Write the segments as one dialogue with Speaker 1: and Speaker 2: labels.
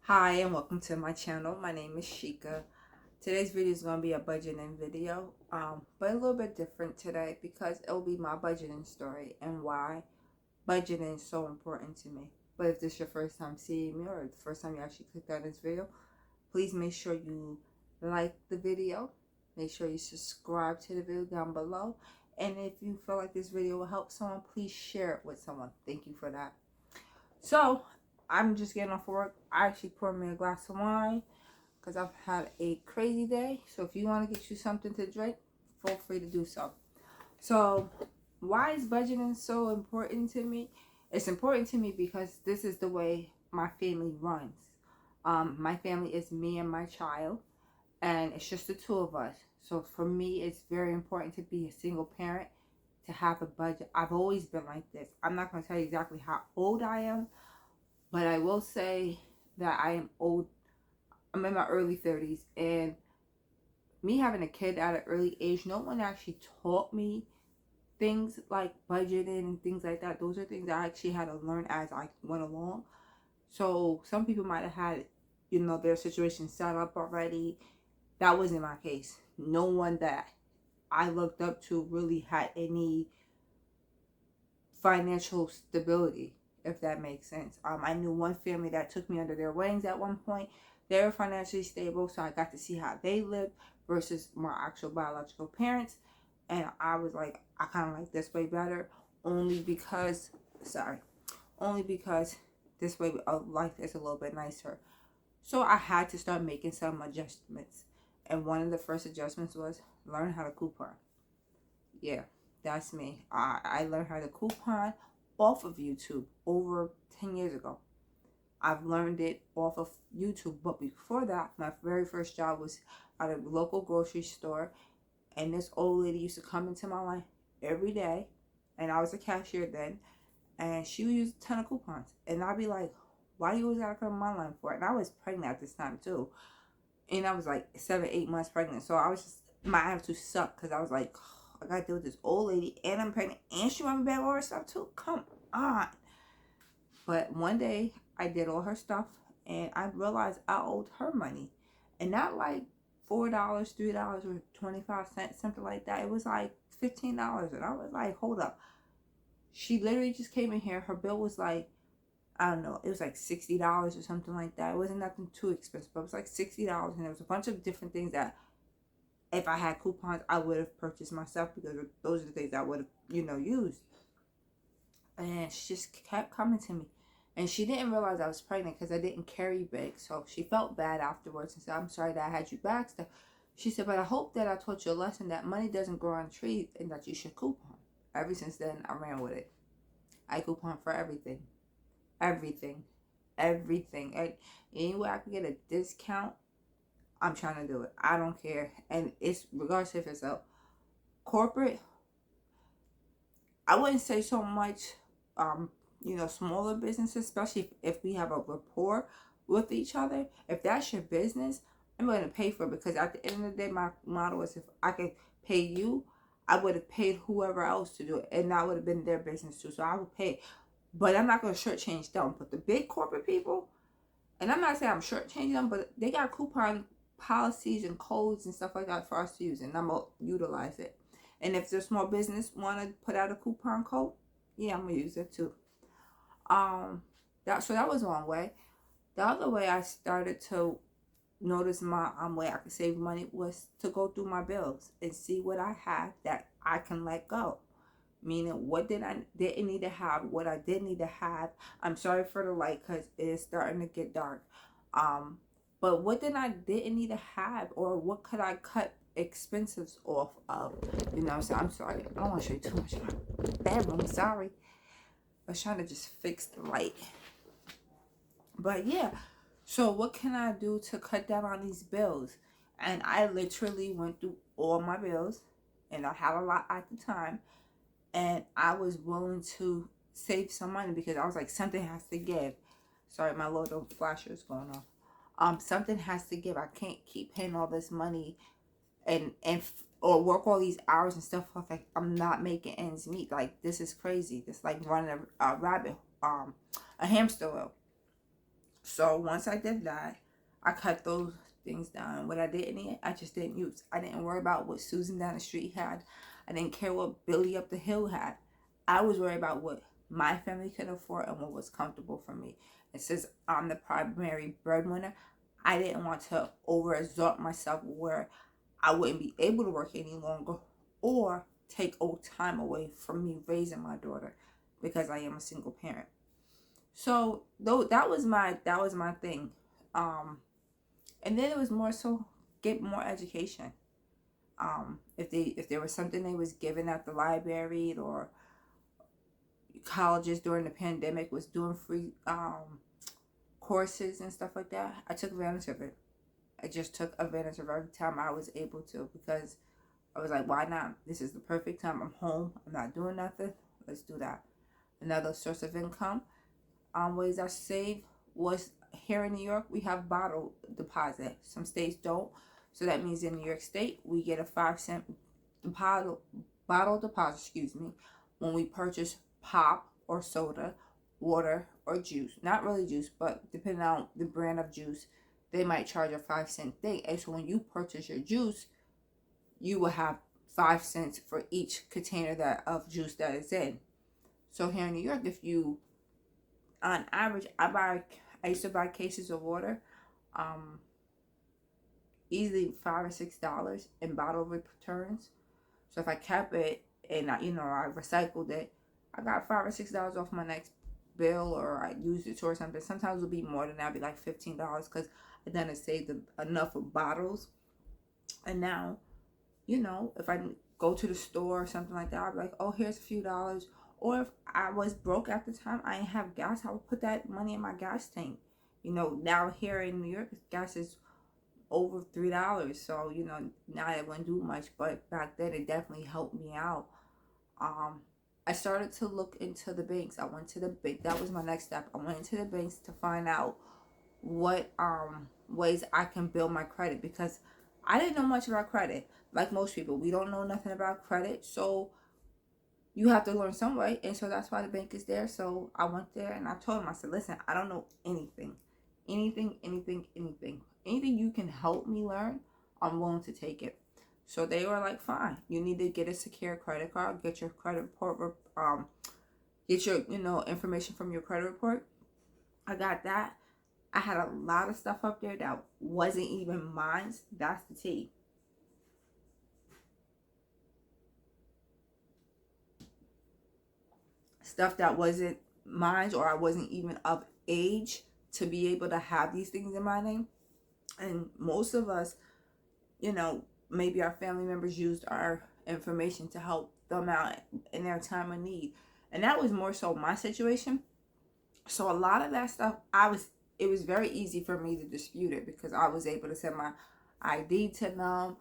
Speaker 1: Hi and welcome to my channel. My name is Shika. Today's video is going to be a budgeting video, but a little bit different today because it'll be my budgeting story and why budgeting is so important to me. But if this is your first time seeing me or the first time you actually clicked on this video, please make sure you like the video. Make sure you subscribe to the video down below. And if you feel like this video will help someone, please share it with someone. Thank you for that. So, I'm just getting off work. I actually poured me a glass of wine because I've had a crazy day. So if you want to get you something to drink, feel free to do so. So why is budgeting so important to me? It's important to me because this is the way my family runs. My family is me and my child, and it's just the two of us. So for me, it's very important to be a single parent, to have a budget. I've always been like this. I'm not going to tell you exactly how old I am, but I will say that I am old. I'm in my early 30s, and me having a kid at an early age, no one actually taught me things like budgeting and things like that. Those are things I actually had to learn as I went along. So some people might have had, their situation set up already. That wasn't my case. No one that I looked up to really had any financial stability, if that makes sense. I knew one family that took me under their wings at one point. They were financially stable, so I got to see how they lived versus my actual biological parents. And I was like, I kind of like this way better, only because, only because this way of life is a little bit nicer. So I had to start making some adjustments. And one of the first adjustments was learn how to coupon. Yeah, that's me. I learned how to coupon off of YouTube over 10 years ago. I've learned it off of YouTube. But before that, my very first job was at a local grocery store. And this old lady used to come into my life every day. And I was a cashier then. And she would use a ton of coupons. And I'd be like, why do you always gotta come in my line for it? And I was pregnant at this time too. And I was like 7, 8 months pregnant. So I was just, my attitude sucked because I was like, I gotta deal with this old lady and I'm pregnant and she want me back all her stuff too. Come on. But one day I did all her stuff and I realized I owed her money. And not like $4, $3, or 25 cents, something like that. It was like $15. And I was like, hold up. She literally just came in here. Her bill was like, I don't know, it was like $60 or something like that. It wasn't nothing too expensive, but it was like $60. And there was a bunch of different things that if I had coupons, I would have purchased myself because those are the things I would have, used. And she just kept coming to me. And she didn't realize I was pregnant because I didn't carry bags. So she felt bad afterwards and said, I'm sorry that I had you back stuff. She said, but I hope that I taught you a lesson that money doesn't grow on trees and that you should coupon. Ever since then, I ran with it. I coupon for everything. Everything. Everything. Any way I could get a discount, I'm trying to do it. I don't care. And it's regardless if it's a corporate, I wouldn't say so much, smaller businesses, especially if we have a rapport with each other. If that's your business, I'm going to pay for it because at the end of the day, my model is if I could pay you, I would have paid whoever else to do it. And that would have been their business too. So I would pay. But I'm not going to shortchange them. But the big corporate people, and I'm not saying I'm shortchanging them, but they got coupon policies and codes and stuff like that for us to use, and I'm gonna utilize it. And if the small business want to put out a coupon code, yeah, I'm gonna use it too. That was one way. The other way I started to notice my way I could save money was to go through my bills and see what I had that I can let go. Meaning, what did I didn't need to have, what I did need to have. I'm sorry for the light because it is starting to get dark. But what did I didn't need to have, or what could I cut expenses off of? So I'm sorry. I don't want to show you too much of my bedroom. Sorry. I was trying to just fix the light. But yeah. So what can I do to cut down on these bills? And I literally went through all my bills, and I had a lot at the time. And I was willing to save some money because I was like, something has to give. Sorry, my little flasher is going off. Something has to give. I can't keep paying all this money and or work all these hours and stuff like I'm not making ends meet. Like, this is crazy. This like running a rabbit, a hamster wheel. So once I did that, I cut those things down. What I didn't eat, I just didn't use. I didn't worry about what Susan down the street had. I didn't care what Billy up the hill had. I was worried about what my family could afford and what was comfortable for me. And since I'm the primary breadwinner, I didn't want to overexert myself where I wouldn't be able to work any longer or take old time away from me raising my daughter because I am a single parent. So though that was my thing. And then it was more so get more education. If there was something they was given at the library or colleges during the pandemic was doing free courses and stuff like that, I took advantage of it. I just took advantage of every time I was able to because I was like, why not? This is the perfect time. I'm home. I'm not doing nothing. Let's do that. Another source of income, ways I save was here in New York, we have bottle deposit. Some states don't. So that means in New York State, we get a 5 cent bottle deposit, when we purchase pop or soda, water or juice. Not really juice, but depending on the brand of juice, they might charge a 5 cent thing. And so when you purchase your juice, you will have 5 cents for each container of juice that is in. So here in New York, if you, on average, I used to buy cases of water, easily $5 or $6 in bottle returns. So if I kept it and I recycled it, I got $5 or $6 off my next bill, or I used it towards something. Sometimes it'll be more than that, it'll be like $15 because I done saved enough of bottles. And now, if I go to the store or something like that, I'll be like, oh, here's a few dollars. Or if I was broke at the time, I didn't have gas, I would put that money in my gas tank. Now here in New York, gas is over $3. So, now it wouldn't do much. But back then, it definitely helped me out. I started to look into the banks. I went to the bank. That was my next step. I went into the banks to find out what ways I can build my credit, because I didn't know much about credit. Like most people, we don't know nothing about credit. So you have to learn some way. And so that's why the bank is there. So I went there and I told them, I said, listen, I don't know anything. Anything you can help me learn, I'm willing to take it. So they were like, fine, you need to get a secure credit card, get your credit report, get your, information from your credit report. I got that. I had a lot of stuff up there that wasn't even mine. That's the tea. Stuff that wasn't mine, or I wasn't even of age to be able to have these things in my name. And most of us, maybe our family members used our information to help them out in their time of need. And that was more so my situation. So a lot of that stuff, it was very easy for me to dispute it because I was able to send my ID to them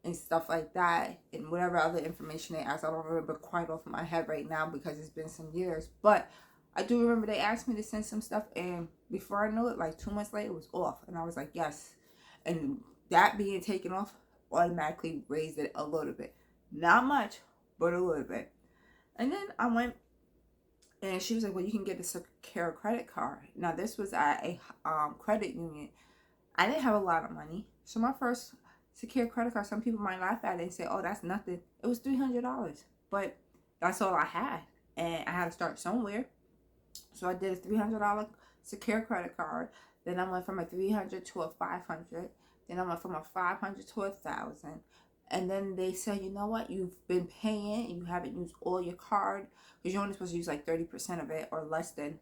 Speaker 1: and stuff like that, and whatever other information they asked. I don't remember quite off my head right now because it's been some years, but I do remember they asked me to send some stuff, and before I knew it, like 2 months later, it was off, and I was like, yes. And that being taken off automatically raised it a little bit. Not much, but a little bit. And then I went, and she was like, well, you can get a secure credit card. Now, this was at a credit union. I didn't have a lot of money. So my first secure credit card, some people might laugh at it and say, oh, that's nothing. It was $300. But that's all I had. And I had to start somewhere. So I did a $300 secure credit card. Then I went from a $300 to a $500. Then I went from a $500 to a $1,000. And then they said, you know what? You've been paying. You haven't used all your card, because you're only supposed to use like 30% of it or less than.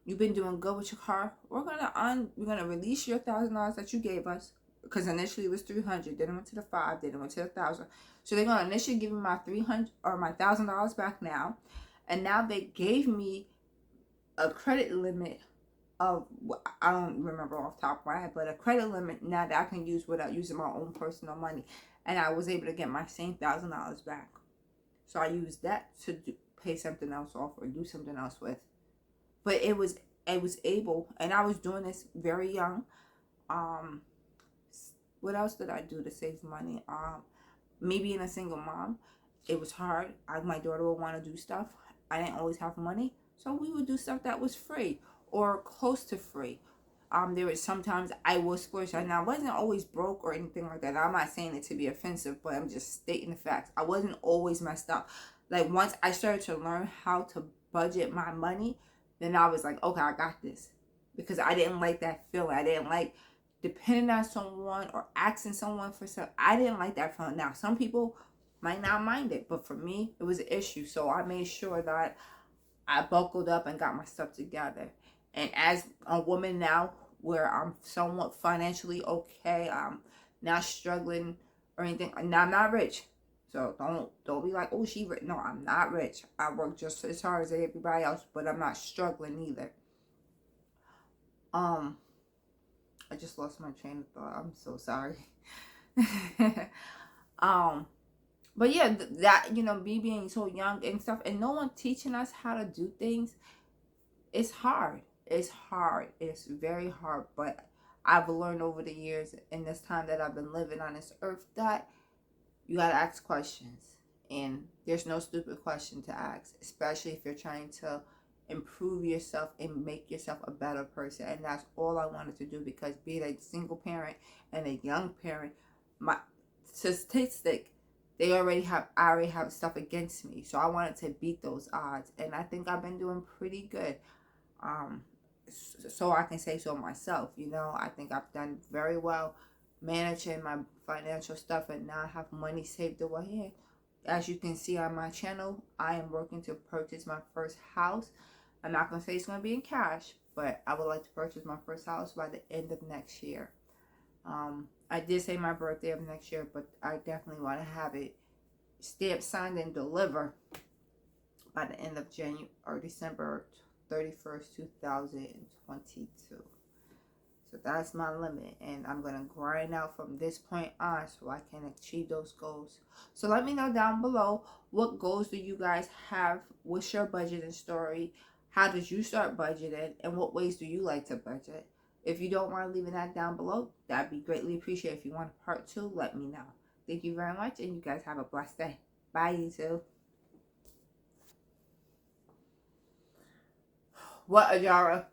Speaker 1: You've been doing good with your card. We're gonna release your $1,000 that you gave us, because initially it was $300. Then it went to the $500. Then it went to the $1,000. So they're gonna initially give me my $300 or my $1,000 back now. And now they gave me a credit limit of, I don't remember off the top of my head, but a credit limit now that I can use without using my own personal money. And I was able to get my same $1,000 back. So I used that to pay something else off or do something else with. But it was able, and I was doing this very young. What else did I do to save money? Me being a single mom, it was hard. My daughter would want to do stuff. I didn't always have money, so we would do stuff that was free. or close to free. There was sometimes I was splurge, and I wasn't always broke or anything like that. I'm not saying it to be offensive, but I'm just stating the facts. I wasn't always messed up. Like once I started to learn how to budget my money, then I was like, okay, I got this, because I didn't like that feeling. I didn't like depending on someone or asking someone for stuff. I didn't like that feeling. Now some people might not mind it, but for me, it was an issue. So I made sure that I buckled up and got my stuff together. And as a woman now, where I'm somewhat financially okay, I'm not struggling or anything. Now I'm not rich, so don't be like, oh, she rich. No, I'm not rich. I work just as hard as everybody else, but I'm not struggling either. I just lost my train of thought. I'm so sorry. um, but yeah, that me being so young and stuff, and no one teaching us how to do things. It's hard. It's hard. It's very hard. But I've learned over the years in this time that I've been living on this earth that you gotta ask questions, and there's no stupid question to ask, especially if you're trying to improve yourself and make yourself a better person. And that's all I wanted to do, because being a single parent and a young parent, my statistic, I already have stuff against me, so I wanted to beat those odds, and I think I've been doing pretty good. So I can say so myself. I think I've done very well managing my financial stuff, and now I have money saved away here. As you can see on my channel, I am working to purchase my first house. I'm not going to say it's going to be in cash, but I would like to purchase my first house by the end of next year. I did say my birthday of next year, but I definitely want to have it stamped, signed, and delivered by the end of January or December 31st, 2022. So that's my limit, and I'm going to grind out from this point on so I can achieve those goals. So let me know down below, what goals do you guys have? What's your budgeting story? How did you start budgeting, and what ways do you like to budget? If you don't mind leaving that down below, that'd be greatly appreciated. If you want a part 2, let me know. Thank you very much, and you guys have a blessed day. Bye, YouTube. What, Ajara?